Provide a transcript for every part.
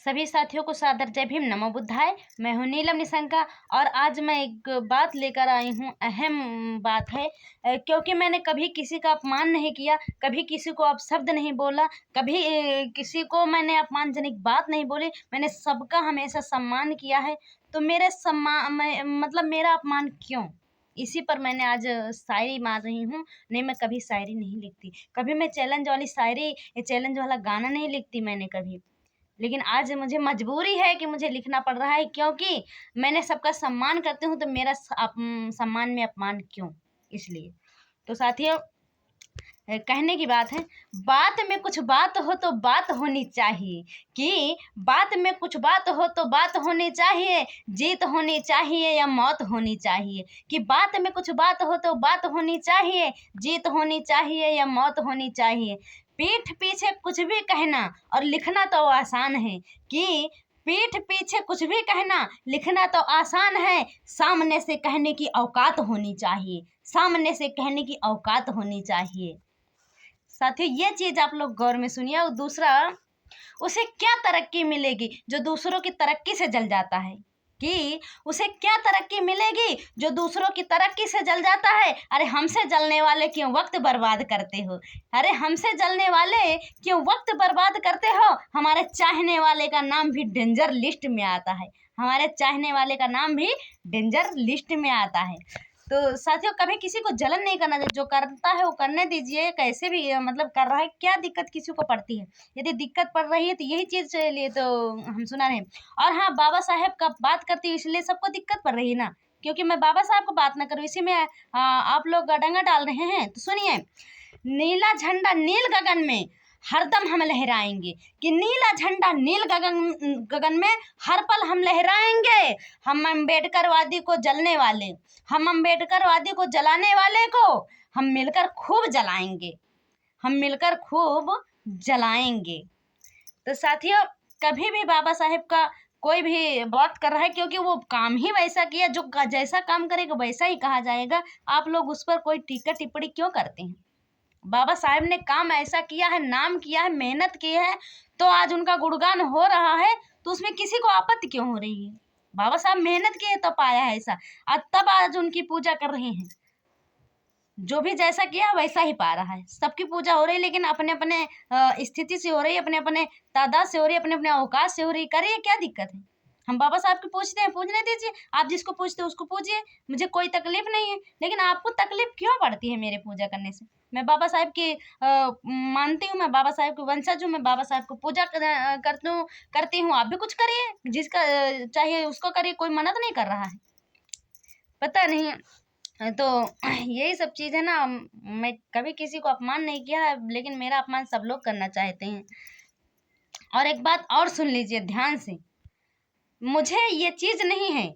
सभी साथियों को सादर जय भीम, नमो बुद्धाय। मैं हूँ नीलम निशंका और आज मैं एक बात लेकर आई हूँ। अहम बात है, क्योंकि मैंने कभी किसी का अपमान नहीं किया, कभी किसी को अपशब्द नहीं बोला, कभी किसी को मैंने अपमानजनक बात नहीं बोली। मैंने सबका हमेशा सम्मान किया है। तो मेरे मतलब मेरा अपमान क्यों? इसी पर मैंने आज शायरी मार रही हूँ। नहीं, मैं कभी शायरी नहीं लिखती, कभी मैं चैलेंज वाली शायरी, चैलेंज वाला गाना नहीं लिखती मैंने कभी। लेकिन आज मुझे मजबूरी है कि मुझे लिखना पड़ रहा है, क्योंकि मैंने सबका सम्मान करती हूँ। तो मेरा सम्मान में अपमान क्यों? इसलिए तो साथियों, कहने की बात है, बात में कुछ बात हो तो बात होनी चाहिए, कि बात में कुछ बात हो तो बात होनी चाहिए, जीत होनी चाहिए या मौत होनी चाहिए। कि बात में कुछ बात हो तो बात होनी चाहिए, जीत होनी चाहिए या मौत होनी चाहिए। पीठ पीछे कुछ भी कहना और लिखना तो आसान है, कि पीठ पीछे कुछ भी कहना लिखना तो आसान है, सामने से कहने की औकात होनी चाहिए, सामने से कहने की औकात होनी चाहिए। साथियों, ये चीज आप लोग गौर में सुनिए। और दूसरा, उसे क्या तरक्की मिलेगी जो दूसरों की तरक्की से जल जाता है? कि उसे क्या तरक्की मिलेगी जो दूसरों की तरक्की से जल जाता है? अरे हमसे जलने वाले क्यों वक्त बर्बाद करते हो? अरे हमसे जलने वाले क्यों वक्त बर्बाद करते हो? हमारे चाहने वाले का नाम भी डेंजर लिस्ट में आता है, हमारे चाहने वाले का नाम भी डेंजर लिस्ट में आता है। तो साथियों, कभी किसी को जलन नहीं करना चाहिए। जो करता है वो करने दीजिए, कैसे भी मतलब कर रहा है, क्या दिक्कत किसी को पड़ती है? यदि दिक्कत पड़ रही है तो यही चीज़ लिए तो हम सुना रहे हैं। और हाँ, बाबा साहेब का बात करती हूँ इसलिए सबको दिक्कत पड़ रही है ना, क्योंकि मैं बाबा साहब को बात ना करूँ, इसी में आप लोग डंगा डाल रहे हैं। तो सुनिए, नीला झंडा नील गगन में हरदम हम लहराएंगे, कि नीला झंडा नील गगन में हर पल हम लहराएंगे। हम अम्बेडकरवादी को जलने वाले, हम अम्बेडकरवादी को जलाने वाले को हम मिलकर खूब जलाएंगे, हम मिलकर खूब जलाएंगे। तो साथियों, कभी भी बाबा साहेब का कोई भी बात कर रहा है, क्योंकि वो काम ही वैसा किया, जो जैसा काम करेगा वैसा ही कहा जाएगा। आप लोग उस पर कोई टीका टिप्पणी क्यों करते हैं? बाबा साहेब ने काम ऐसा किया है, नाम किया है, मेहनत की है, तो आज उनका गुणगान हो रहा है। तो उसमें किसी को आपत्ति क्यों हो रही है? बाबा साहब मेहनत किए तो पाया है ऐसा, और तब आज उनकी पूजा कर रहे हैं। जो भी जैसा किया वैसा ही पा रहा है। सबकी पूजा हो रही है, लेकिन अपने अपने स्थिति से हो रही है, अपने अपने तादाद से हो रही है, अपने अपने अवकाश से हो रही है। करिए, क्या दिक्कत है? हम बाबा साहब को पूछते हैं, पूछने दीजिए। आप जिसको पूछते हैं उसको पूछिए, मुझे कोई तकलीफ नहीं है। लेकिन आपको तकलीफ क्यों पड़ती है मेरे पूजा करने से? मैं बाबा साहब की मानती हूँ, मैं बाबा साहब की वंशज हूँ, मैं बाबा साहब को पूजा करती हूँ। आप भी कुछ करिए, जिसका चाहिए उसको करिए, कोई मना तो नहीं कर रहा है। पता नहीं, तो यही सब चीज़ है ना। मैं कभी किसी को अपमान नहीं किया है, लेकिन मेरा अपमान सब लोग करना चाहते हैं। और एक बात और सुन लीजिए ध्यान से, मुझे ये चीज़ नहीं है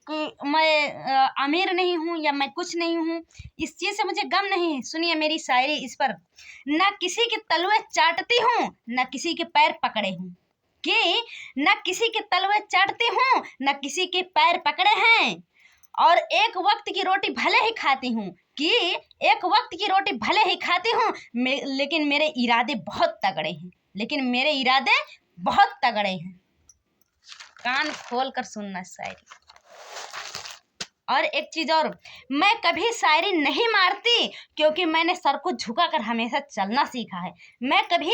कि मैं अमीर नहीं हूँ या मैं कुछ नहीं हूँ, इस चीज़ से मुझे गम नहीं है। सुनिए मेरी शायरी इस पर, ना किसी के तलवे चाटती हूँ, ना किसी के पैर पकड़े हूँ, कि न किसी के तलवे चाटती हूँ, न किसी के पैर पकड़े हैं। और एक वक्त की रोटी भले ही खाती हूँ, कि एक वक्त की रोटी भले ही खाती हूँ, लेकिन मेरे इरादे बहुत तगड़े हैं, लेकिन मेरे इरादे बहुत तगड़े हैं। कान खोल कर सुनना शायरी। और एक चीज और, मैं कभी शायरी नहीं मारती, क्योंकि मैंने सर को झुकाकर हमेशा चलना सीखा है। मैं कभी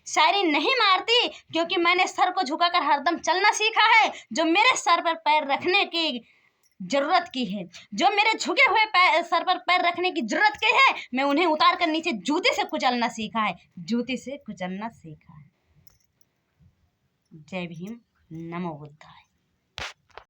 शायरी नहीं मारती, क्योंकि मैंने सर को झुकाकर हरदम चलना सीखा है। जो मेरे सर पर पैर रखने की जरूरत की है, जो मेरे झुके हुए सर पर पैर रखने की जरूरत की है, मैं उन्हें उतार कर नीचे जूते से कुचलना सीखा है, जूते से कुचलना सीखा है। जय भीम, नमो बुद्धाय।